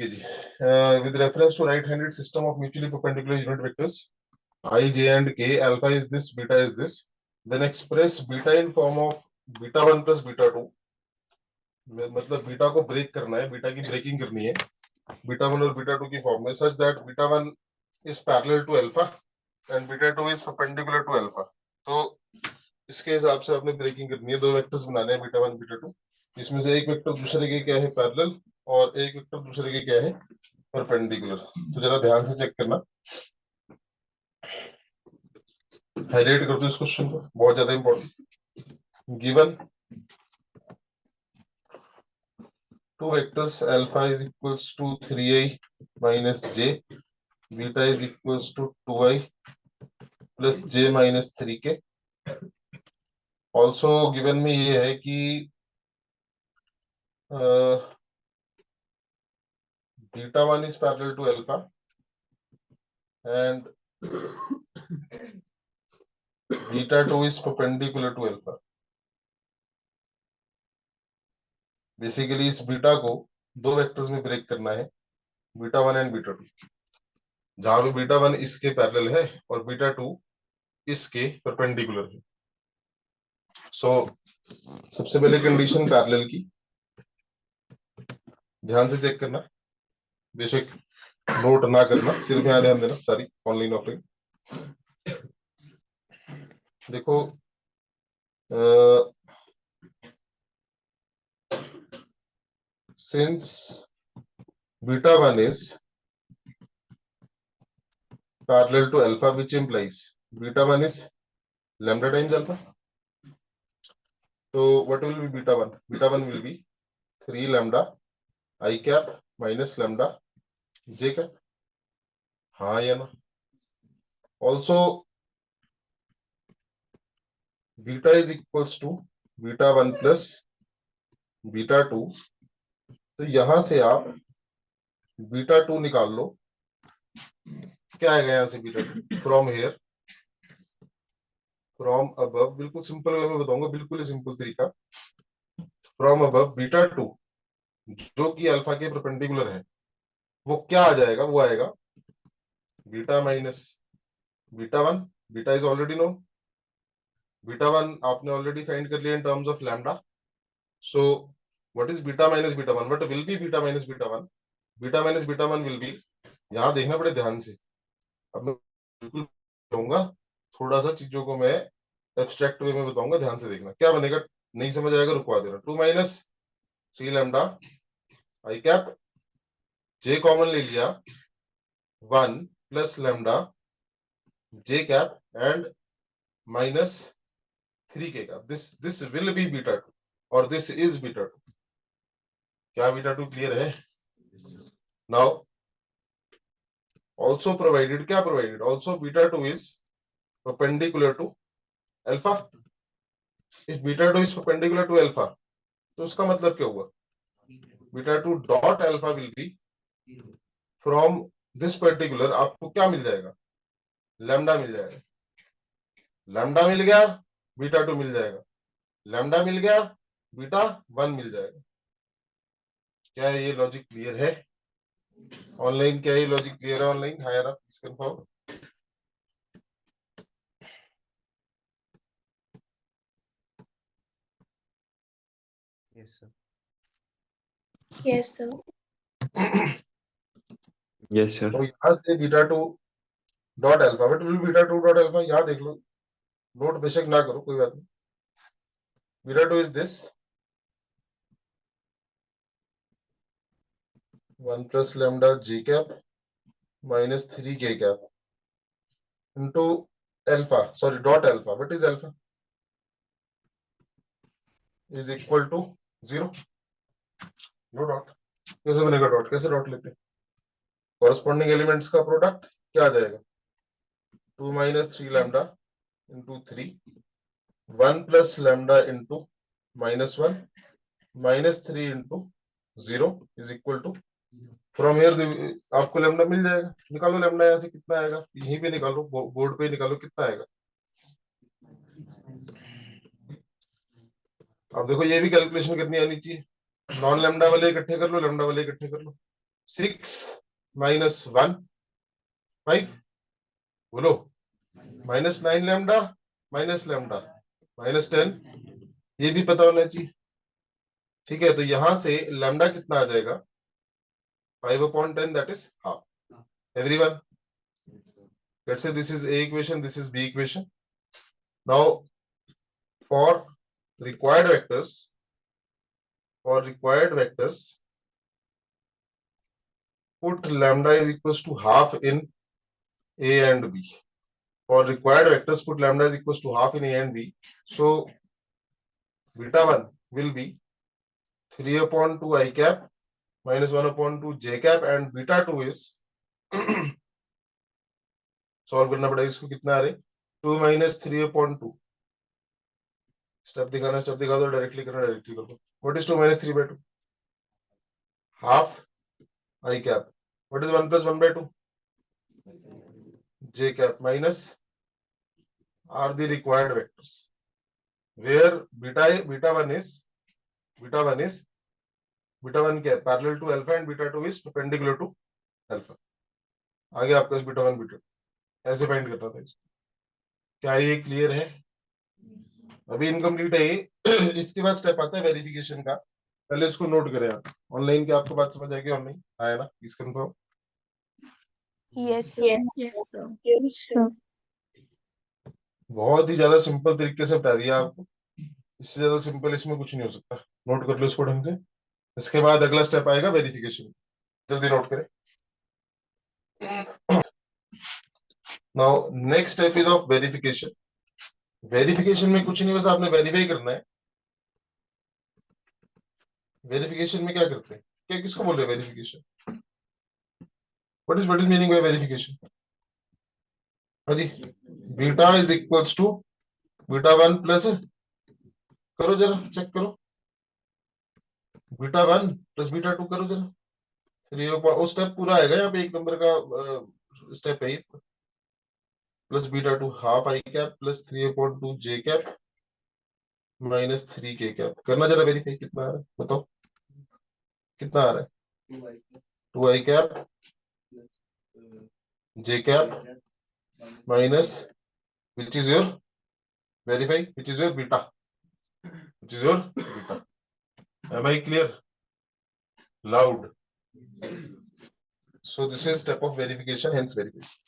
Ji with reference to right-handed system of mutually perpendicular unit vectors I, j and k, alpha is this, beta is this, then express beta in form of beta 1 plus beta 2. मतलब beta को break करना है, beta की breaking करनी है beta 1 और beta 2 की form में, such that beta 1 is parallel to alpha and beta 2 is perpendicular to alpha. तो इसके हिसाब से आपने ब्रेकिंग करनी है, दो वेक्टर्स बनाने हैं बीटा 1 बीटा 2, इसमें से एक वेक्टर दूसरे के क्या है पैरेलल और एक वेक्टर दूसरे के क्या है परपेंडिकुलर. तो जरा ध्यान से चेक करना, हाईलाइट कर दो इस क्वेश्चन को, बहुत ज्यादा important. Given two vectors alpha is equals to 3i minus j, beta is equals to 2i plus j minus 3k. Also given में ये है कि beta 1 is parallel to alpha and beta 2 is perpendicular to alpha. Basically इस beta को दो vectors में break करना है, बीटा 1 एंड बीटा 2, जहां पे बीटा 1 इसके पैरेलल है और बीटा 2 इसके परपेंडिकुलर है. सो सबसे पहले कंडीशन पैरेलल की ध्यान से चेक करना, बेशक नोट ना करना, सिर्फ यहाँ ध्यान देना. सारी ऑनलाइन ऑफलाइन देखो, since beta 1 is parallel to alpha, which implies beta 1 is lambda times alpha. So what will be beta 1? Beta 1 will be 3 lambda I cap minus lambda j cap. हाँ या ना. Also beta is equals to beta 1 plus beta 2. तो यहां से आप beta 2 निकाल लो. क्या आएगा यहां से beta 2? From here, from above, बिल्कुल सिंपल वे में बताऊंगा, बिल्कुल ही सिंपल तरीका. फ्रॉम अबव बीटा 2 जो कि अल्फा के परपेंडिकुलर है, वो क्या आ जाएगा? वो आएगा beta minus beta 1. Beta is already know, beta 1 आपने ऑलरेडी फाइंड कर लिया in terms of lambda. So what is beta minus beta 1? What will be beta minus beta 1? Beta minus beta 1 will be, यहां देखना पड़े ध्यान से, अब मैं बिल्कुल बताऊंगा, थोड़ा सा चीजों को मैं एब्स्ट्रैक्ट वे में बताऊंगा, ध्यान से देखना क्या बनेगा. नहीं समझ आएगा रुकवा देना. 2 माइनस 3 लैम्डा आई कैप, जे कॉमन ले लिया, 1 plus lambda J cap and minus 3k cap. This will be beta 2 और दिस इज बीटा 2. क्या बीटा 2 क्लियर है? नाउ also provided, क्या provided? Also beta 2 is perpendicular to alpha. If beta 2 is perpendicular to alpha, तो उसका मतलब क्या हुआ? beta 2 dot alpha will be from this particular, आपको क्या मिल जाएगा? लैम्डा मिल जाएगा. लैम्डा मिल गया, बीटा 2 मिल जाएगा. लैम्डा मिल गया, बीटा 1 मिल जाएगा. क्या ये लॉजिक क्लियर है ऑनलाइन? क्या ये लॉजिक क्लियर है online? Higher up please confirm. Yes, sir. Yes, sir. Yes, sir. तो यहाँ से beta 2 dot alpha, but will beta 2 dot alpha, यहाँ देख लो, नोट बेशक ना करो, कोई बात नहीं. Beta 2 is this 1 plus lambda J cap minus 3k cap into alpha, sorry dot alpha. What is alpha? Is equal to 0. No dot. कैसे बनेगा डॉट? कैसे डॉट लेते? कॉरेस्पॉन्डिंग एलिमेंट्स का प्रोडक्ट क्या आ जाएगा? 2 minus 3 lambda into 3, 1 plus lambda into minus 1 minus 3 into 0 is equal to, from here आपको lambda मिल जाएगा. निकालो लैम्डा यहाँ से कितना आएगा, यहीं पे निकालो, बोर्ड पे निकालो, कितना आएगा. अब देखो ये भी कैलकुलेशन करनी आनी चाहिए. नॉन लैम्डा वाले इकट्ठे कर लो, लैम्डा वाले इकट्ठे कर लो. 6 minus 1 5 बोलो -9 लैम्डा माइनस लैम्डा -10 ये भी पता होना चाहिए। ठीक है, तो यहां से लैम्डा कितना आ जाएगा 5/10 that is half. Everyone, let's say this is A equation, this is B equation. Now for required vectors, put lambda is equals to half in A and B. For required vectors, put lambda is equals to half in A and B. So beta 1 will be 3/2 I cap minus 1/2 J cap, and beta 2 is solve करना पड़ेगा इसको, कितना आ रहे 2 minus 3/2। Step दिखाना, step दिखा दो, directly करना, directly कर दो। What is 2 minus 3/2? Half I cap. What is 1 plus 1/2? J cap minus are the required vectors where beta 1 cap parallel to alpha and beta 2 is perpendicular to alpha। आगे आपका इस beta 1 beta 2 ऐसे find करना था इसको। क्या ये clear है? अभी इनकम्प्लीट है ये। इसके बाद स्टेप आता है वेरिफिकेशन का। पहले इसको नोट करें आप। ऑनलाइन की आपको बात समझ आएगी? ऑनलाइन आया ना? Please confirm. Yes, sir. Yes, sir. बहुत ही ज्यादा सिंपल तरीके से बता दिया आपको। इससे ज्यादा सिंपल इसमें कुछ नहीं हो सकता। नोट कर लो इसको ढंग से। इसके बाद अगला स्टेप आएगा वेरिफिकेशन। जल्दी नोट करें। Now next step is of verification. Verification में कुछ नहीं, बस आपने वेरीफाई करना है। वेरिफिकेशन में क्या करते हैं, क्या किसको बोल रहे हैं verification? What is meaning by verification? हाँ जी, beta is equals to beta 1 plus, करो जरा चेक करो, बीटा 1 प्लस बीटा 2 करो जरा। वो स्टेप पूरा आएगा यहाँ पे, एक नंबर का स्टेप है। Plus beta 2 half I cap plus 3/2 J cap minus 3 के कैप। करना जरा वेरीफाई, कितना आ रहा है बताओ, कितना आ रहा है? 2 i cap j cap minus which is your verify, which is your beta, which is your beta. Am I clear? Loud. So this is step of verification, hence verification.